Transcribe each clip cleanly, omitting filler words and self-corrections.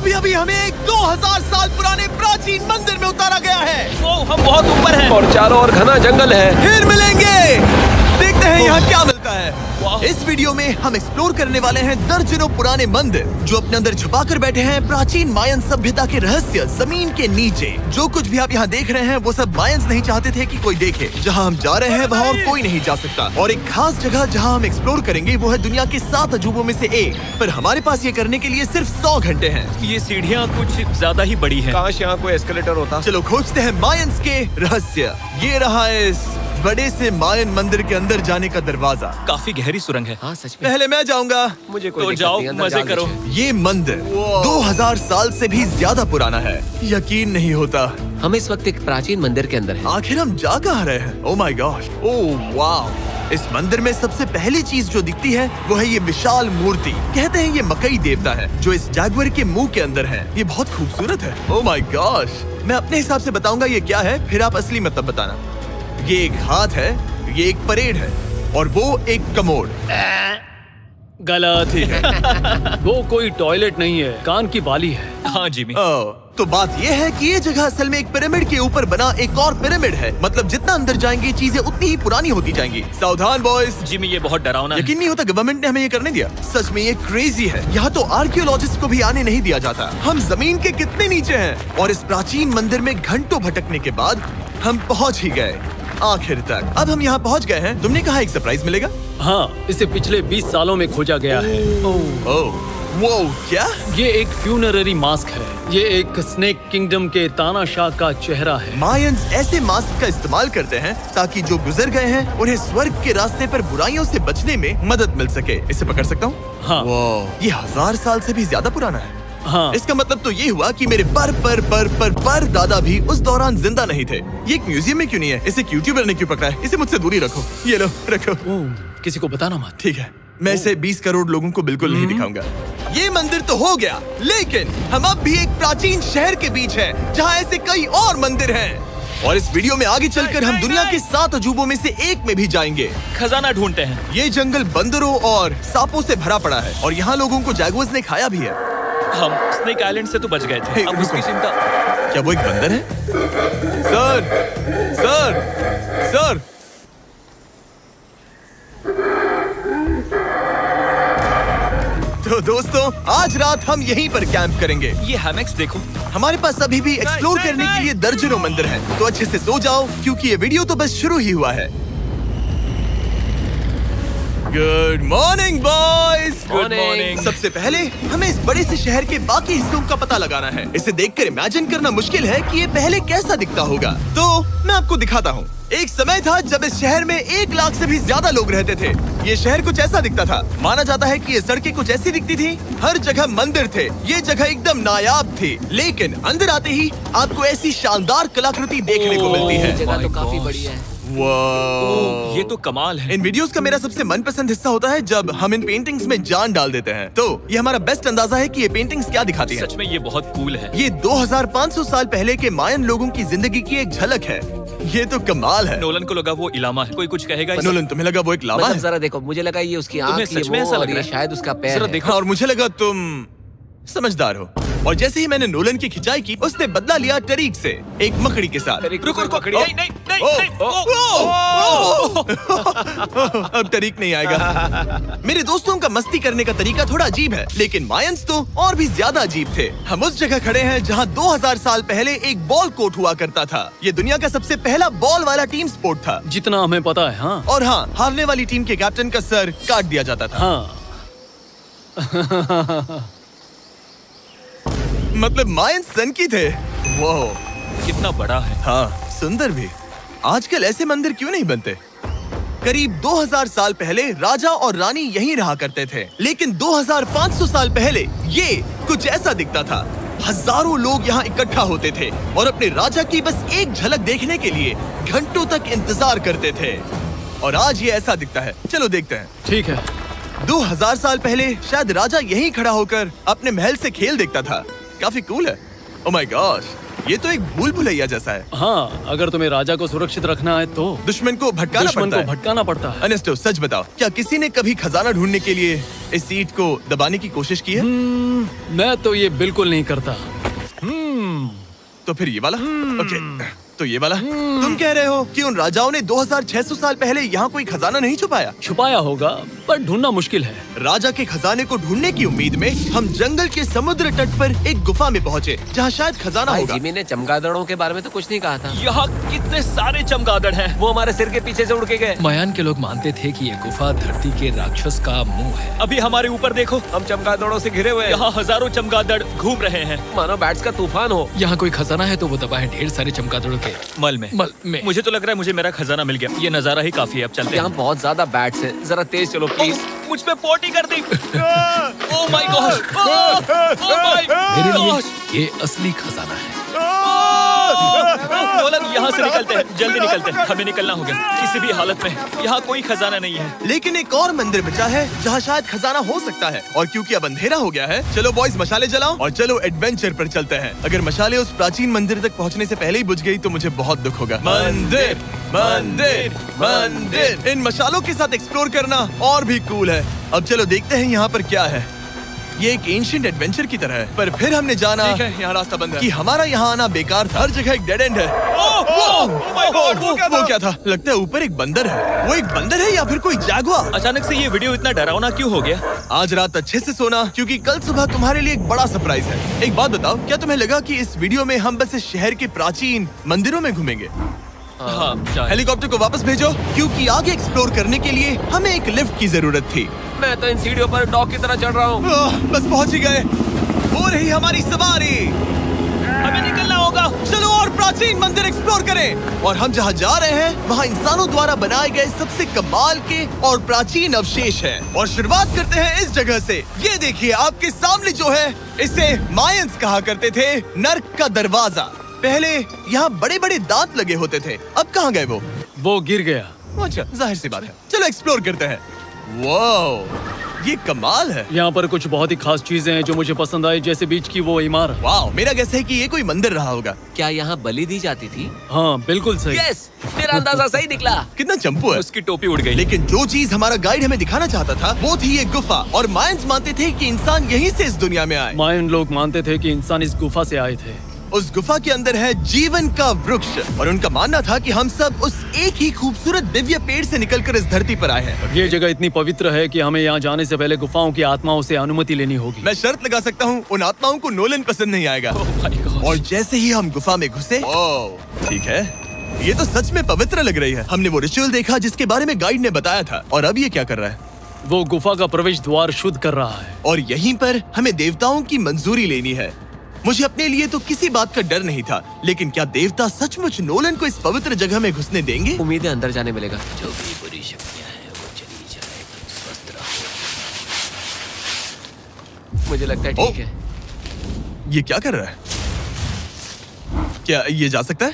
अभी अभी हमें एक 2000 साल पुराने प्राचीन मंदिर में उतारा गया है। हम बहुत ऊपर हैं। और चारों ओर घना जंगल है। फिर मिलेंगे, देखते हैं यहाँ क्या मिलता है। इस वीडियो में हम एक्सप्लोर करने वाले हैं दर्जनों पुराने मंदिर जो अपने अंदर छुपा कर बैठे हैं प्राचीन मायन सभ्यता के रहस्य जमीन के नीचे। जो कुछ भी आप यहाँ देख रहे हैं वो सब मायंस नहीं चाहते थे कि कोई देखे। जहाँ हम जा रहे हैं वहाँ और कोई नहीं जा सकता। और एक खास जगह जहाँ हम एक्सप्लोर करेंगे वो है दुनिया के 7 अजूबों में से एक। पर हमारे पास ये करने के लिए सिर्फ 100 घंटे हैं। ये सीढ़ियाँ कुछ ज्यादा ही बड़ी हैं। काश यहाँ कोई एस्केलेटर होता। चलो खोजते हैं मायंस के रहस्य। ये रहा इस बड़े से मायन मंदिर के अंदर जाने का दरवाजा। काफी गहरी सुरंग है। हाँ सच में। पहले मैं जाऊंगा। मुझे कोई तो दिक्कत जाओ, नहीं, अंदर मजे जान करो। दीजिए। ये मंदिर 2000 साल से भी ज्यादा पुराना है। यकीन नहीं होता। हम इस वक्त एक प्राचीन मंदिर के अंदर हैं। आखिर हम जा कहाँ रहे हैं? ओह माय गॉड, ओह वाव। इस मंदिर में सबसे पहली चीज जो दिखती है वो है ये विशाल मूर्ति। कहते हैं ये मकई देवता है जो इस जैगुआर के मुंह के अंदर है। ये बहुत खूबसूरत है। Oh my gosh. मैं अपने हिसाब से बताऊंगा ये क्या है, फिर आप असली मतलब बताना। ये एक हाथ है, ये एक परेड है और वो एक कमोड। गलत। वो कोई टॉयलेट नहीं है, कान की बाली है। हाँ जिमी। तो बात ये है कि ये जगह असल में एक पिरामिड के ऊपर बना एक और पिरामिड है। मतलब जितना अंदर जाएंगे चीजें उतनी ही पुरानी होती जाएंगी। सावधान बॉयज। जिमी ये बहुत डरावना है। यकीन नहीं होता गवर्नमेंट ने हमें ये करने दिया। सच में ये क्रेजी है। यहाँ तो आर्कियोलॉजिस्ट को भी आने नहीं दिया जाता। हम जमीन के कितने नीचे हैं। और इस प्राचीन मंदिर में घंटों भटकने के बाद हम पहुँच ही गए आखिर तक। अब हम यहाँ पहुँच गए हैं। तुमने कहा एक सरप्राइज मिलेगा। हाँ, इसे पिछले 20 सालों में खोजा गया है। ओह वो क्या? ये एक फ्यूनररी मास्क है। ये एक स्नेक किंगडम के तानाशाह का चेहरा है। मायंस ऐसे मास्क का इस्तेमाल करते हैं ताकि जो गुजर गए हैं उन्हें स्वर्ग के रास्ते पर बुराइयों से बचने में मदद मिल सके। इसे पकड़ सकता हूँ? हाँ। ये 1000 साल से भी ज्यादा पुराना है। हाँ। इसका मतलब तो ये हुआ कि मेरे पर दादा भी उस दौरान जिंदा नहीं थे। ये एक म्यूजियम में क्यों नहीं है? इसे यूट्यूबर ने क्यों पकड़ा है? इसे मुझसे दूरी रखो। ये लो रखो। किसी को बताना मत। ठीक है, मैं इसे 20 करोड़ लोगों को बिल्कुल नहीं दिखाऊंगा। ये मंदिर तो हो गया, लेकिन हम अब भी एक प्राचीन शहर के बीच हैं, जहाँ ऐसे कई और मंदिर हैं। और इस वीडियो में आगे चलकर हम दुनिया के 7 अजूबों में से एक में भी जाएंगे। खजाना ढूंढते हैं। ये जंगल बंदरों और सांपों से भरा पड़ा है और यहाँ लोगों को जैगुआर्स ने खाया भी है। हम स्नेक आइलैंड से तो बच गए थे। अब उसकी चिंता। क्या वो एक बंदर है? Sir, sir, sir. तो दोस्तों आज रात हम यहीं पर कैंप करेंगे। ये हैमक्स देखो। हमारे पास अभी भी एक्सप्लोर करने के लिए दर्जनों मंदिर हैं। तो अच्छे से सो जाओ क्योंकि ये वीडियो तो बस शुरू ही हुआ है। Good morning boys. Good morning. सबसे पहले हमें इस बड़े से शहर के बाकी हिस्सों का पता लगाना है। इसे देखकर इमेजिन करना मुश्किल है कि ये पहले कैसा दिखता होगा। तो मैं आपको दिखाता हूँ। एक समय था जब इस शहर में 1 लाख से भी ज्यादा लोग रहते थे। ये शहर कुछ ऐसा दिखता था। माना जाता है कि ये सड़कें कुछ ऐसी दिखती थी। हर जगह मंदिर थे। ये जगह एकदम नायाब थी। लेकिन अंदर आते ही आपको ऐसी शानदार कलाकृति देखने को मिलती है। जगह तो my काफी gosh। बड़ी है। वाह, ये तो कमाल है। इन वीडियोस का मेरा सबसे मनपसंद हिस्सा होता है जब हम इन पेंटिंग्स में जान डाल देते हैं। तो ये हमारा बेस्ट अंदाजा है कि ये पेंटिंग्स क्या दिखाती हैं। सच में ये बहुत कूल है। ये 2500 साल पहले के मायन लोगों की जिंदगी की एक झलक है। ये तो कमाल है। नोलन को लगा वो इलामा है। कोई कुछ कहेगा? नोलन, तुम्हें लगा वो एक लामा मतलब है? जरा देखो, मुझे लगा ये उसकी तुम्हें आँख, सच ये में वो, ऐसा लग और रहा ये है? शायद उसका पैर जरा है। देखो। और मुझे लगा तुम समझदार हो। और जैसे ही मैंने नोलन की खिंचाई की, उसने बदला लिया टरीक से, एक मकड़ी के साथ। रुको रुको। ओ, नहीं नहीं नहीं ओ, नहीं। अब तरीक नहीं आएगा। मेरे दोस्तों का मस्ती करने का तरीका थोड़ा अजीब है, लेकिन मायंस तो और भी ज्यादा अजीब थे। हम उस जगह खड़े हैं जहां 2000 साल पहले एक बॉल कोर्ट हुआ करता था। ये दुनिया का सबसे पहला बॉल वाला टीम स्पोर्ट था। जितना हमें पता है। हाँ। और हाँ, हारने वाली टीम के कैप्टन का सर काट दिया जाता था। हाँ। मतलब मायंस सन की थे। वो कितना बड़ा है। हाँ, सुंदर भी। आजकल ऐसे मंदिर क्यों नहीं बनते? करीब 2000 साल पहले राजा और रानी यहीं रहा करते थे, लेकिन 2500 साल पहले ये कुछ ऐसा दिखता था। हजारों लोग यहाँ इकट्ठा होते थे और अपने राजा की बस एक झलक देखने के लिए घंटों तक इंतजार करते थे। और आज ये ऐसा दिखता है। चलो देखते हैं। ठीक है। 2000 साल पहले शायद राजा यहीं खड़ा होकर अपने महल से खेल देखता था। काफी कूल है। ओह माय गॉश, ये तो एक भूल भुलैया जैसा है। हाँ, अगर तुम्हें राजा को सुरक्षित रखना है तो दुश्मन को भटकाना दुश्मन पड़ता को है। भटकाना पड़ता है। अनेस्टो, सच बताओ, क्या किसी ने कभी खजाना ढूंढने के लिए इस सीट को दबाने की कोशिश की है? मैं तो ये बिल्कुल नहीं करता। तो फिर ये वाला? ओके, तो ये वाला? तुम कह रहे हो कि उन राजाओं ने 2600 साल पहले यहाँ कोई खजाना नहीं छुपाया? छुपाया होगा, पर ढूंढना मुश्किल है। राजा के खजाने को ढूंढने की उम्मीद में हम जंगल के समुद्र तट पर एक गुफा में पहुँचे, जहाँ शायद खजाना भाई होगा। जिमी ने चमगादड़ों के बारे में तो कुछ नहीं कहा था। यहाँ कितने सारे चमगादड़ हैं। वो हमारे सिर के पीछे से उड़ के गए। मयान के लोग मानते थे कि ये गुफा धरती के राक्षस का मुंह है। अभी हमारे ऊपर देखो, हम चमगादड़ों से घिरे हुए हैं। यहाँ हजारों चमगादड़ घूम रहे हैं। मानो बैट्स का तूफान हो। यहाँ कोई खजाना है तो वो दबा है ढेर सारे चमगादड़ों के मल में। मुझे तो लग रहा है मुझे मेरा खजाना मिल गया। ये नजारा ही काफी है, अब चलते यहाँ हैं। बहुत ज्यादा बैट्स हैं। जरा तेज चलो प्लीज। मुझ पे पोटी कर दी। Oh my god, oh my मेरे लिए गॉड। ये असली खजाना है। नोलन, यहाँ से निकलते हैं, जल्दी निकलते हैं, हमें निकलना होगा किसी भी हालत में। यहाँ कोई खजाना नहीं है। लेकिन एक और मंदिर बचा है जहाँ शायद खजाना हो सकता है, और क्योंकि अब अंधेरा हो गया है, चलो बॉयज मशाले जलाओ और चलो एडवेंचर पर चलते हैं। अगर मशाले उस प्राचीन मंदिर तक पहुँचने से पहले ही बुझ गई तो मुझे बहुत दुख होगा। मंदिर, मंदिर, मंदिर। इन मशालों के साथ एक्सप्लोर करना और भी कूल है। अब चलो देखते हैं यहाँ पर क्या है। ये एक एंशिएंट एडवेंचर की तरह है, पर फिर हमने जाना ठीक है, यहाँ रास्ता बंद है। कि हमारा यहाँ आना बेकार था। हर जगह एक डेड एंड है। वो क्या था? लगता है ऊपर एक बंदर है। वो एक बंदर है या फिर कोई जैगुआर? अचानक से ये वीडियो इतना डरावना क्यों हो गया? आज रात अच्छे से सोना, क्योंकि कल सुबह तुम्हारे लिए एक बड़ा सरप्राइज है। एक बात बताओ, क्या तुम्हें लगा कि इस वीडियो में हम बस इस शहर के प्राचीन मंदिरों में घूमेंगे? हाँ, शायद। हेलीकॉप्टर को वापस भेजो, क्योंकि आगे एक्सप्लोर करने के लिए हमें एक लिफ्ट की जरूरत थी। मैं तो इन सीढ़ियों पर डॉग की तरह चढ़ रहा हूँ। बस पहुंच ही गए। हो रही हमारी सवारी। हमें निकलना होगा। चलो और प्राचीन मंदिर एक्सप्लोर करें। और हम जहाँ जा रहे हैं वहाँ इंसानों द्वारा बनाए गए सबसे कमाल के और प्राचीन अवशेष हैं। और शुरुआत करते हैं इस जगह से। ये देखिए आपके सामने जो है, इसे मायंस कहा करते थे नर्क का दरवाजा। पहले यहाँ बड़े बड़े दांत लगे होते थे, अब कहाँ गए वो? वो गिर गया। अच्छा, जाहिर सी बात है। चलो एक्सप्लोर करते हैं। वाओ, ये कमाल है। यहाँ पर कुछ बहुत ही खास चीजें हैं जो मुझे पसंद आई, जैसे बीच की वो इमारत। वाओ, मेरा गेस है कि ये कोई मंदिर रहा होगा। क्या यहाँ बलि दी जाती थी? हाँ, बिल्कुल सही। यस, मेरा अंदाजा सही निकला। कितना चंपू है। उसकी टोपी उड़ गई। लेकिन जो चीज हमारा गाइड हमें दिखाना चाहता था वो थी ये गुफा। और मायंस मानते थे कि इंसान यहीं से इस दुनिया में आए। मायन लोग मानते थे कि इंसान इस गुफा से आए थे। उस गुफा के अंदर है जीवन का वृक्ष, और उनका मानना था कि हम सब उस एक ही खूबसूरत दिव्य पेड़ से निकलकर इस धरती पर आए हैं। ये जगह इतनी पवित्र है कि हमें यहाँ जाने से पहले गुफाओं की आत्माओं से अनुमति लेनी होगी। मैं शर्त लगा सकता हूँ उन आत्माओं को नोलन पसंद नहीं आएगा। और जैसे ही हम गुफा में घुसे, ओह, ठीक है, ये तो सच में पवित्र लग रही है। हमने वो रिचुअल देखा जिसके बारे में गाइड ने बताया था। और अब ये क्या कर रहा है? वो गुफा का प्रवेश द्वार शुद्ध कर रहा है। और यहीं पर हमें देवताओं की मंजूरी लेनी है। मुझे अपने लिए तो किसी बात का डर नहीं था, लेकिन क्या देवता सचमुच नोलन को इस पवित्र जगह में घुसने देंगे? उम्मीद है अंदर जाने मिलेगा। जो भी बुरी शक्तियाँ हैं वो चली जाए, तुम स्वस्थ रहो। मुझे लगता है ठीक है। ये क्या कर रहा है? क्या ये जा सकता है?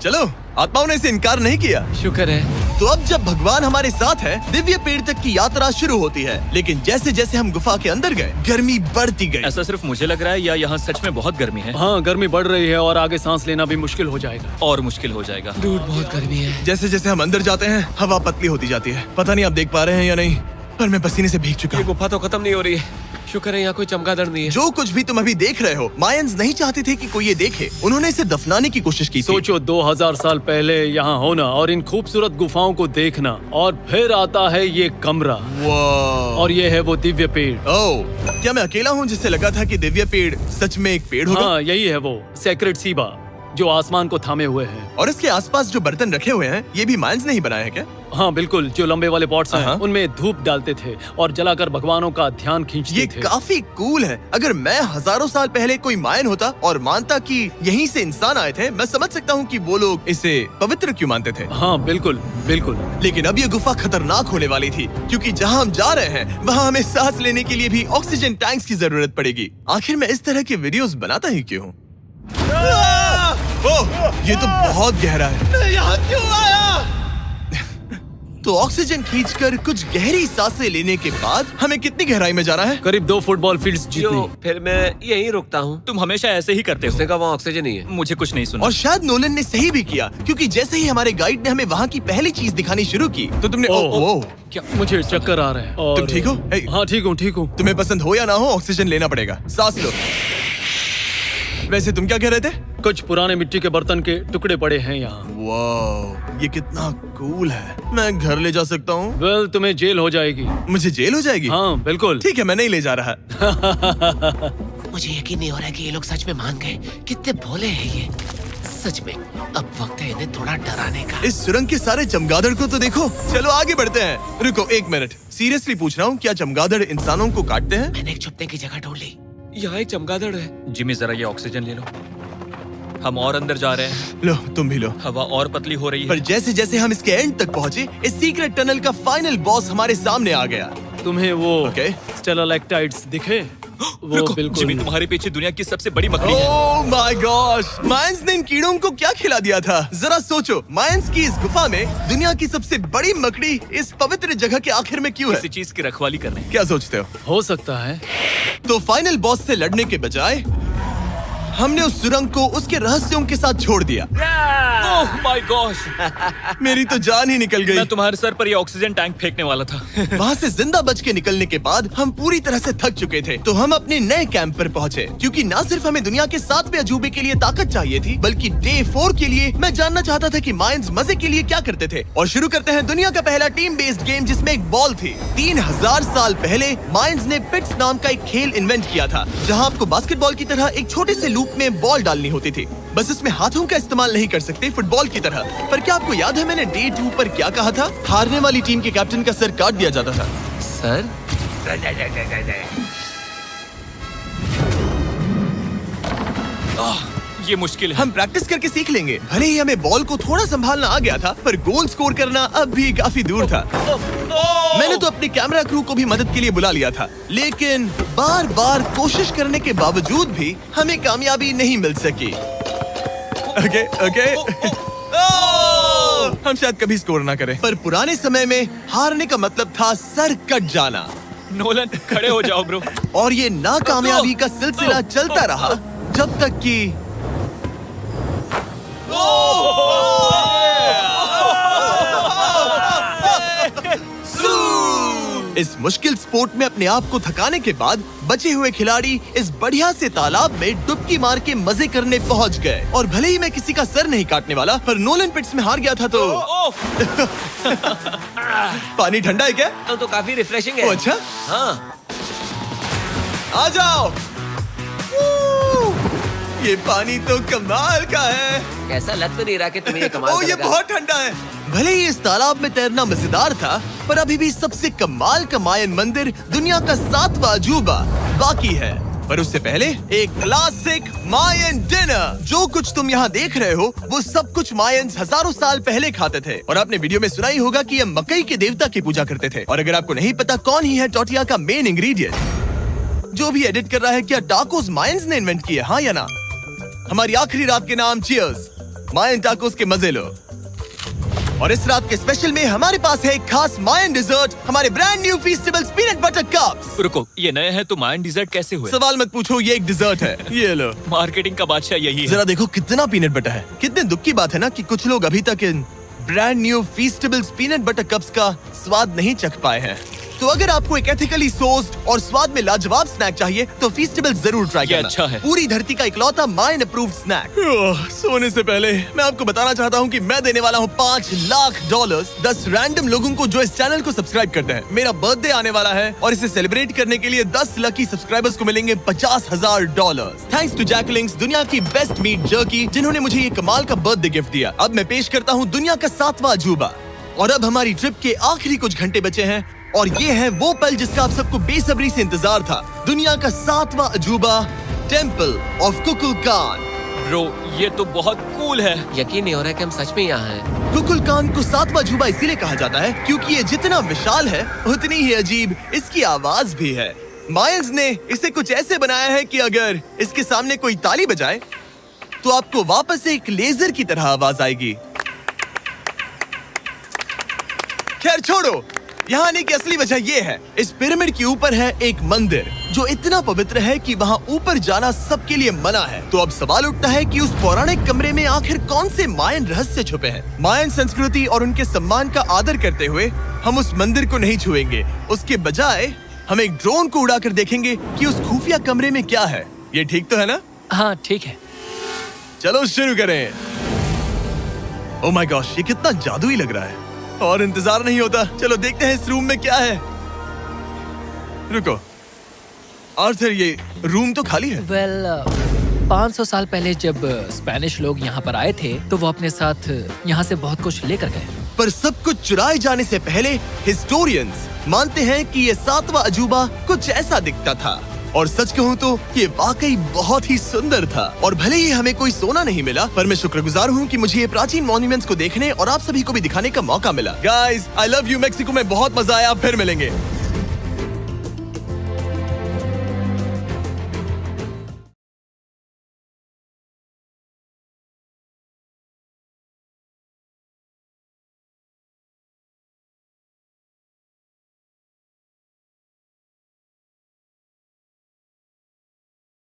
चलो, आत्माओं ने इसे इनकार नहीं किया। शुक्र है। तो अब जब भगवान हमारे साथ है, दिव्य पेड़ तक की यात्रा शुरू होती है। लेकिन जैसे जैसे हम गुफा के अंदर गए, गर्मी बढ़ती गई। ऐसा सिर्फ मुझे लग रहा है या यहाँ सच में बहुत गर्मी है? हाँ, गर्मी बढ़ रही है और आगे सांस लेना भी मुश्किल हो जाएगा। और मुश्किल हो जाएगा। दूर बहुत गर्मी है। जैसे जैसे हम अंदर जाते हैं, हवा पतली होती जाती है। पता नहीं आप देख पा रहे हैं या नहीं, पर मैं पसीने से भीग चुका ये हूँ। गुफा तो खत्म नहीं हो रही है। शुक्र है यहाँ कोई चमगादड़ नहीं है। जो कुछ भी तुम अभी देख रहे हो, मायंस नहीं चाहते थे कि कोई ये देखे। उन्होंने इसे दफनाने की कोशिश की थी। सोचो 2000 साल पहले यहाँ होना और इन खूबसूरत गुफाओं को देखना, और फिर आता है ये कमरा, वाह। और ये है वो दिव्य पेड़। ओह, क्या मैं अकेला हूँ जिससे लगा था कि दिव्य पेड़ सच में एक पेड़ होगा? हाँ, यही है वो सेक्रेड सीबा जो आसमान को थामे हुए है। और इसके आसपास जो बर्तन रखे हुए हैं, ये भी मायंस ने ही बनाए हैं क्या? हाँ बिल्कुल, जो लंबे वाले पॉट्स हैं, हाँ। उनमें धूप डालते थे और जलाकर भगवानों का ध्यान खींचते ये थे। काफी कूल है। अगर मैं हजारों साल पहले कोई मायन होता और मानता कि यहीं से इंसान आए थे, मैं समझ सकता हूँ कि वो लोग इसे पवित्र क्यों मानते थे। हाँ बिल्कुल बिल्कुल। लेकिन अब ये गुफा खतरनाक होने वाली थी, क्योंकि जहाँ हम जा रहे हैं वहाँ हमें सांस लेने के लिए भी ऑक्सीजन टैंक्स की जरूरत पड़ेगी। आखिर मैं इस तरह के वीडियोस बनाता ही क्यों हूँ? ओह, ये तो बहुत गहरा है। मैं यहाँ क्यों आया? तो ऑक्सीजन खींचकर कुछ गहरी सांसें लेने के बाद हमें कितनी गहराई में जाना है? करीब 2 फुटबॉल फील्ड्स जितनी। जो फिर मैं यहीं रुकता हूँ। तुम हमेशा ऐसे ही करते हो। उसने कहा वहाँ ऑक्सीजन ही है। मुझे कुछ नहीं सुना। और शायद नोलन ने सही भी किया, क्योंकि जैसे ही हमारे गाइड ने हमें वहाँ की पहली चीज दिखानी शुरू की तो तुमने ओह। क्या? मुझे चक्कर आ रहे हैं। और तुम ठीक हो? हे। हाँ ठीक हूँ। तुम्हें पसंद हो या ना हो, ऑक्सीजन लेना पड़ेगा। सांस लो। वैसे तुम क्या कह रहे थे? कुछ पुराने मिट्टी के बर्तन के टुकड़े पड़े हैं यहाँ। वाह, ये कितना कूल है। मैं घर ले जा सकता हूँ? वेल, तुम्हें जेल हो जाएगी। मुझे जेल हो जाएगी? हाँ बिल्कुल। ठीक है, मैं नहीं ले जा रहा। मुझे यकीन नहीं हो रहा है कि ये लोग सच में मान गए। कितने भोले हैं ये। सच में अब वक्त है इन्हें थोड़ा डराने का। इस सुरंग के सारे चमगादड़ को तो देखो। चलो आगे बढ़ते हैं। रुको 1 मिनट, सीरियसली पूछ रहा हूँ, क्या चमगादड़ इंसानों को काटते हैं? मैंने एक छुपने की जगह ढूंढ ली। यहाँ एक चमगादड़ है। जिमी जरा ये ऑक्सीजन ले लो। हम और अंदर जा रहे हैं। लो, तुम भी लो। हवा और पतली हो रही पर है। जैसे जैसे हम इसके एंड तक पहुँचे, इस सीक्रेट टनल का फाइनल बॉस हमारे सामने आ गया। तुम्हें वो ओके। स्टेलाक्टाइट्स दिखे? वो रुको, बिल्कुल। जिमी तुम्हारे पीछे दुनिया की सबसे बड़ी मकड़ी है। ओह माय गॉश, मायंस ने इन कीड़ों को क्या खिला दिया था? जरा सोचो, मायंस की इस गुफा में दुनिया की सबसे बड़ी मकड़ी इस पवित्र जगह के आखिर में क्यों है? किसी चीज की रखवाली कर रहे हैं। क्या सोचते हो? हो सकता है। तो फाइनल बॉस से लड़ने के बजाय हमने उस सुरंग को उसके रहस्यों के साथ छोड़ दिया। ओह माय गॉश, मेरी तो जान ही निकल गई। मैं तुम्हारे सर पर ये ऑक्सीजन टैंक फेंकने वाला था। वहाँ से जिंदा बच के निकलने के बाद हम पूरी तरह से थक चुके थे, तो हम अपने नए कैंप पर पहुँचे, क्योंकि न सिर्फ हमें दुनिया के 7वें अजूबे के लिए ताकत चाहिए थी, बल्कि डे 4 के लिए मैं जानना चाहता था कि मायंस मजे के लिए क्या करते थे। और शुरू करते हैं दुनिया का पहला टीम बेस्ड गेम, जिसमें एक बॉल थी। 3000 साल पहले मायंस ने पिट्स नाम का एक खेल इन्वेंट किया था, जहाँ आपको बास्केटबॉल की तरह एक छोटे से लूप में बॉल डालनी होती थी। बस इसमें हाथों का इस्तेमाल नहीं कर सकते, फुटबॉल की तरह। पर क्या आपको याद है मैंने डे 2 पर क्या कहा था? हारने वाली टीम के कैप्टन का सर काट दिया जाता था। सर? ये मुश्किल है। हम प्रैक्टिस करके सीख लेंगे। भले ही हमें बॉल को थोड़ा संभालना आ गया था, पर गोल स्कोर करना अब भी काफी दूर था। मैंने तो अपने कैमरा क्रू को भी मदद के लिए बुला लिया था, लेकिन बार बार कोशिश करने के बावजूद भी हमें कामयाबी नहीं मिल सकी। ओके। हम शायद कभी स्कोर ना करें, पर पुराने समय में हारने का मतलब था सर कट जाना। नोलन खड़े हो जाओ ब्रो। और ये नाकामयाबी का सिलसिला चलता रहा जब तक कि इस मुश्किल स्पोर्ट में अपने आप को थकाने के बाद बचे हुए खिलाड़ी इस बढ़िया से तालाब में डुबकी मार के मजे करने पहुंच गए। और भले ही मैं किसी का सर नहीं काटने वाला, पर नोलन पिट्स में हार गया था तो पानी ठंडा है क्या? तो काफी रिफ्रेशिंग है। ओ, अच्छा। हाँ। आ जाओ। ये पानी तो कमाल का है। ऐसा लग तो नहीं रहा कि तुम्हें ये कमाल ओ, ये लगा। बहुत ठंडा है। भले ही इस तालाब में तैरना मजेदार था, पर अभी भी सबसे कमाल का मायन मंदिर, दुनिया का 7वां अजूबा बाकी है। पर उससे पहले एक क्लासिक मायन डिनर। जो कुछ तुम यहाँ देख रहे हो, वो सब कुछ मायंस हजारों साल पहले खाते थे। और आपने वीडियो में सुना ही होगा कि ये मकई के देवता की पूजा करते थे। और अगर आपको नहीं पता कौन ही है टोटिया का मेन इंग्रेडिएंट, जो भी एडिट कर रहा है, क्या टाकोस मायंस ने इन्वेंट किए? हाँ या ना? हमारी आखिरी रात के नाम चीयर्स। मायन टाकोस के मजे लो। और इस रात के स्पेशल में हमारे पास है एक खास मायन डिजर्ट, हमारे brand new Feastables peanut butter cups. रुको, ये नए हैं तो मायन डिजर्ट कैसे हुए? सवाल मत पूछो, ये एक डिजर्ट है। ये लो। मार्केटिंग का बादशाह यही है। जरा देखो कितना पीनट बटर है। कितने दुख की बात है ना कि कुछ लोग अभी तक इन brand new Feastables peanut butter cups का स्वाद नहीं चख पाए हैं। तो अगर आपको एक एथिकली सोर्स्ड और स्वाद में लाजवाब स्नैक चाहिए, तो फीस्टेबल्स जरूर ट्राई ये करना। अच्छा है। पूरी धरती का इकलौता मायन अप्रूव्ड स्नैक। सोने से पहले मैं आपको बताना चाहता हूँ कि मैं देने वाला हूँ $5 लाख 10 रैंडम लोगों को जो इस चैनल को सब्सक्राइब करते हैं। मेरा बर्थडे आने वाला है और इसे सेलिब्रेट करने के लिए 10 लकी सब्सक्राइबर्स को मिलेंगे $50,000। थैंक्स टू जैकलिंग्स, दुनिया की बेस्ट मीट जर्की, जिन्होंने मुझे ये कमाल का बर्थडे गिफ्ट दिया। अब मैं पेश करता हूँ दुनिया का 7वां अजूबा। और अब हमारी ट्रिप के आखिरी कुछ घंटे बचे हैं, और ये है वो पल जिसका आप सबको बेसब्री से इंतजार था। दुनिया का 7वां अजूबा, टेंपल ऑफ कुकुलकान। ब्रो, ये तो बहुत कूल है। यकीन नहीं हो रहा है कि हम सच में यहाँ हैं। कुकुलकान को 7वां अजूबा इसीलिए कहा जाता है क्योंकि ये जितना विशाल है, उतनी ही अजीब इसकी आवाज भी है। मायंस ने इसे कुछ ऐसे बनाया है कि अगर इसके सामने कोई ताली बजाए, तो आपको वापस एक लेजर की तरह आवाज आएगी। खैर छोड़ो, यहाँ आने की असली वजह ये है, इस पिरामिड के ऊपर है एक मंदिर जो इतना पवित्र है कि वहाँ ऊपर जाना सबके लिए मना है। तो अब सवाल उठता है कि उस पौराणिक कमरे में आखिर कौन से मायन रहस्य छुपे हैं। मायन संस्कृति और उनके सम्मान का आदर करते हुए हम उस मंदिर को नहीं छुएंगे, उसके बजाय हम एक ड्रोन को उड़ाकर देखेंगे कि उस खुफिया कमरे में क्या है। ये ठीक तो है ना? हाँ ठीक है। चलो शुरू करें। ओह माय गॉश, ये कितना जादुई लग रहा है और इंतजार नहीं होता। चलो देखते हैं इस रूम में क्या है। रुको आर्थर, ये रूम तो खाली है। वेल 500 साल पहले जब स्पेनिश लोग यहाँ पर आए थे तो वो अपने साथ यहाँ से बहुत कुछ लेकर गए। पर सब कुछ चुराए जाने से पहले हिस्टोरियंस मानते हैं कि ये 7वां अजूबा कुछ ऐसा दिखता था। और सच कहूँ तो ये वाकई बहुत ही सुंदर था। और भले ही हमें कोई सोना नहीं मिला, पर मैं शुक्रगुजार हूँ कि मुझे ये प्राचीन मॉन्यूमेंट्स को देखने और आप सभी को भी दिखाने का मौका मिला। Guys, I love you. Mexico में बहुत मजा आया, फिर मिलेंगे।